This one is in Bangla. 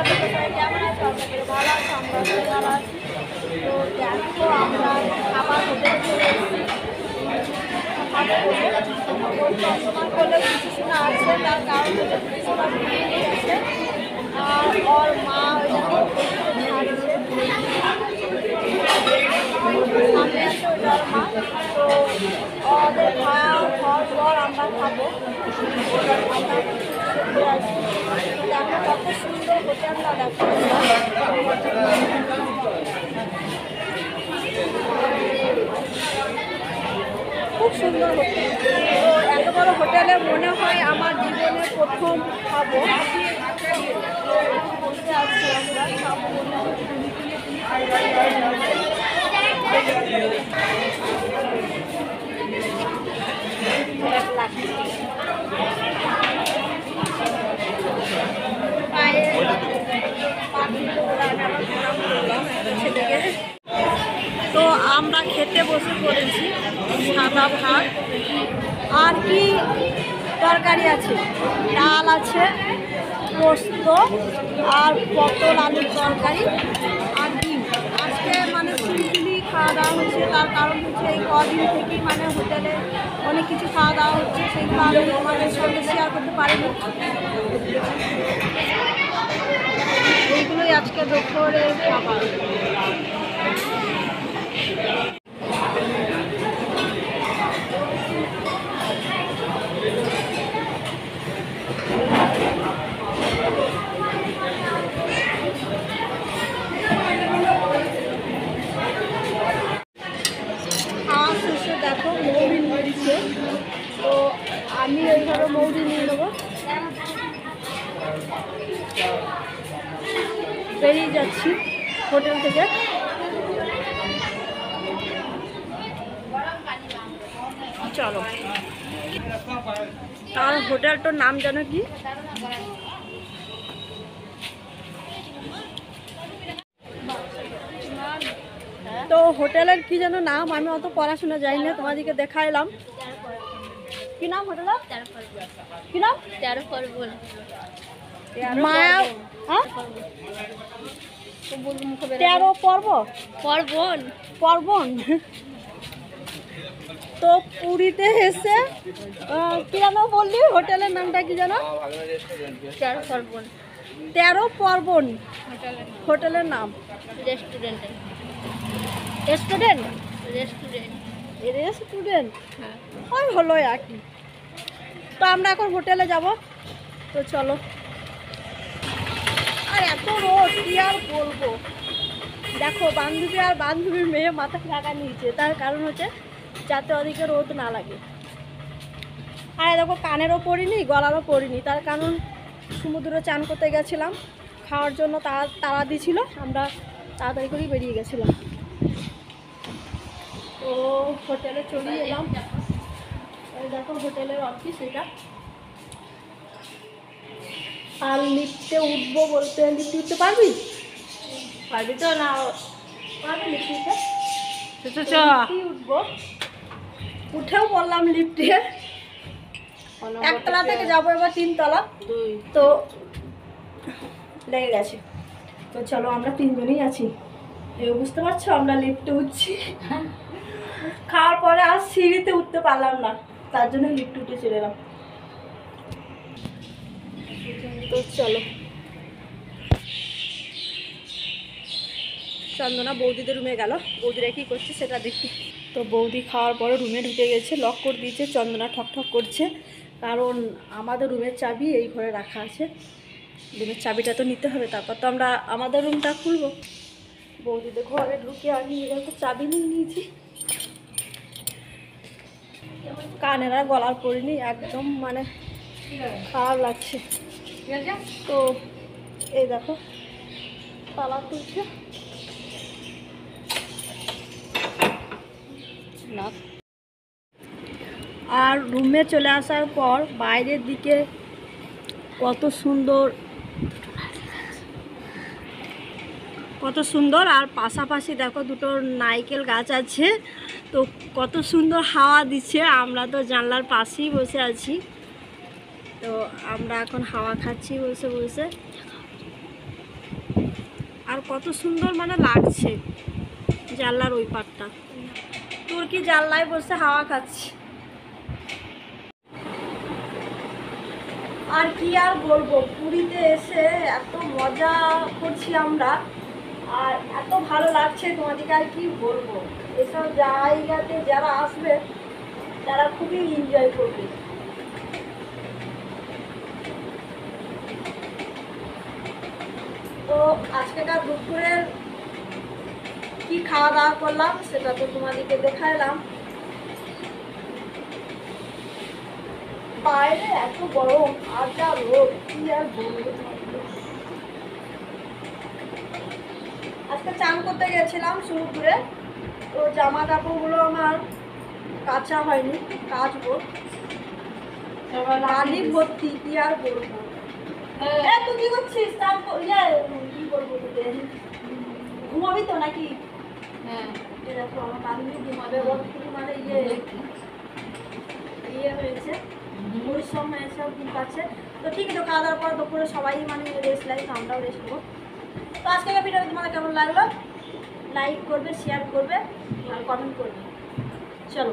কেমন আছো? আপনাদের ভালো আছো? আমরা ভালো আছি। তো দেখো আমরা খাবার হোটেলে চলে এসেছি। চন্দনা করলে কিছু শোনা আছে, তার কারণ হচ্ছে প্রিন্সিপাল নিয়ে গেছে আর ওর মা ওই ছাড়ছে সামনে আছে ওইটার মা। তো ওদের খাওয়ার পর আমরা খাবো। আমরা আছি দেখো কত সুন্দর হোটেলটা দেখো। খুব সুন্দর হোটেল। তো এত বড় হোটেলে মনে হয় আমার জীবনে প্রথম খাবো। বসে আছি আমরা খাবো। তো আমরা খেতে বসে পড়েছি। সাদা ভাত আর কি তরকারি আছে, ডাল আছে, পোস্ত আর পটল আলুর তরকারি আর ডিম। আজকে মানে সিম্পলি খাওয়া দাওয়া হচ্ছে, তার কারণ হচ্ছে এই কদিন থেকেই মানে হোটেলে অনেক কিছু খাওয়া দাওয়া হচ্ছে, সেগুলো আমি তোমাদের সঙ্গে শেয়ার করতে পারিনি। এইগুলোই আজকে দুপুরের খাবার। খাওয়া শেষে দেখো মৌরি নিয়ে দিচ্ছে, তো আমি ওইভাবে মৌরি নিয়ে নেবো। বেরিয়ে যাচ্ছি হোটেল থেকে। চলো, তার হোটেলটার নাম জানো কি? তো হোটেলের কি যেন নাম, আমি অত পড়াশোনা যাই না, তোমাদেরকে দেখাইলাম। কি নাম হোটেলের? কি নাম? 13 পর্বণ। মায়া 13 পর্বণ। তো পুরীতে এসে কি যেন বললি হোটেলের নামটা কি যেন? 13 পর্বণ হোটেলের নাম। রেস্টুরেন্ট ওই হলো একই। তো আমরা এখন হোটেলে যাব, তো চলো। আর এত রোদ কি আর বলবো। দেখো বান্ধবী আর বান্ধবীর মেয়ে মাথা ঢাকা নিয়েছে, তার কারণ হচ্ছে যাতে ওদিকে রোদ না লাগে। আর দেখো কানেরও পরিনি, গলারও পরিনি, তার কারণ সমুদ্রে চান করতে গেছিলাম, খাওয়ার জন্য তাড়া দিছিল, আমরা তাড়াতাড়ি করেই বেরিয়ে গেছিলাম। তো হোটেলে চলে এলাম। দেখো হোটেলের অফিস এটা। আর লিফটে উঠবো বলতে, লিফটে উঠতে পারবি তো না? পারবি লিফটে উঠবো। উঠেও বললাম লিফটে, একতলা থেকে যাবো এবার 3 তলা, তো লেগে গেছে। তো চলো আমরা 3 জনই আছি, বুঝতে পারছো? আমরা লিফটে উঠছি। খাওয়ার পরে আর সিঁড়িতে উঠতে পারলাম না, তার জন্য লিফটে উঠে চলে এলাম। তো চলো, চন্দনা বৌদিদের রুমে গেল, বৌদিরা কী করছে সেটা দেখি। তো বৌদি খাওয়ার পরে রুমে ঢুকে গেছে, লক করে দিয়েছে। চন্দনা ঠকঠক করছে, কারণ আমাদের রুমের চাবি এই ঘরে রাখা আছে। রুমের চাবিটা তো নিতে হবে, তারপর তো আমরা আমাদের রুমটা খুলবো। বৌদিদের ঘরে ঢুকে আমি এরকম চাবি নিয়ে নিয়েছি। কানের আর গলার পরিনি, একদম মানে খারাপ লাগছে। তো এই দেখো তালা খুলছে না। আর রুমে চলে আসার পর বাইরের দিকে কত সুন্দর আর পাশাপাশি দেখো দুটো নারকেল গাছ আছে, তো কত সুন্দর হাওয়া দিচ্ছে। আমরা তো জানলার পাশেই বসে আছি, তো আমরা এখন হাওয়া খাচ্ছি বসে বসে। আর কত সুন্দর মানে লাগছে জানলার ওই পাটটা। তোর কি জানলায় বসে হাওয়া খাচ্ছি। আর কি আর বলবো, পুরীতে এসে এত মজা করছি আমরা, আর এত ভালো লাগছে তোমাদেরকে আর কি বলবো। এসব জায়গাতে যারা আসবে তারা খুবই এনজয় করবে। তো আজকেকার দুপুরের কি খাওয়া দাওয়া করলাম সেটা তো তোমাদেরকে দেখালাম। বাইরে এত গরম আর যা রোদ, কি আর বলবো। আজকে চান করতে গেছিলাম সমুদ্রে, তো জামা কাপড়গুলো আমার কাচা হয়নি, কাচবো। লালি ভর্তি, কি আর বলবো। তুই কি করছিস? চান কি বলবো তোকে, ঘুমাবি তো নাকি? হ্যাঁ দেখো আমার বান্ধবী ঘুমাবে, মানে ইয়ে হয়েছে, ওই সময় এসব ঘুম পাচ্ছে। তো ঠিক আছে, খাওয়া দাওয়ার পর দুপুরে সবাই মানে রেস্ট লাগে, তো আমরাও রেস্ট করবো। তো আজকের ভিডিওটা তোমাদের কেমন লাগলো লাইক করবে, শেয়ার করবে আর কমেন্ট করবে। চলো।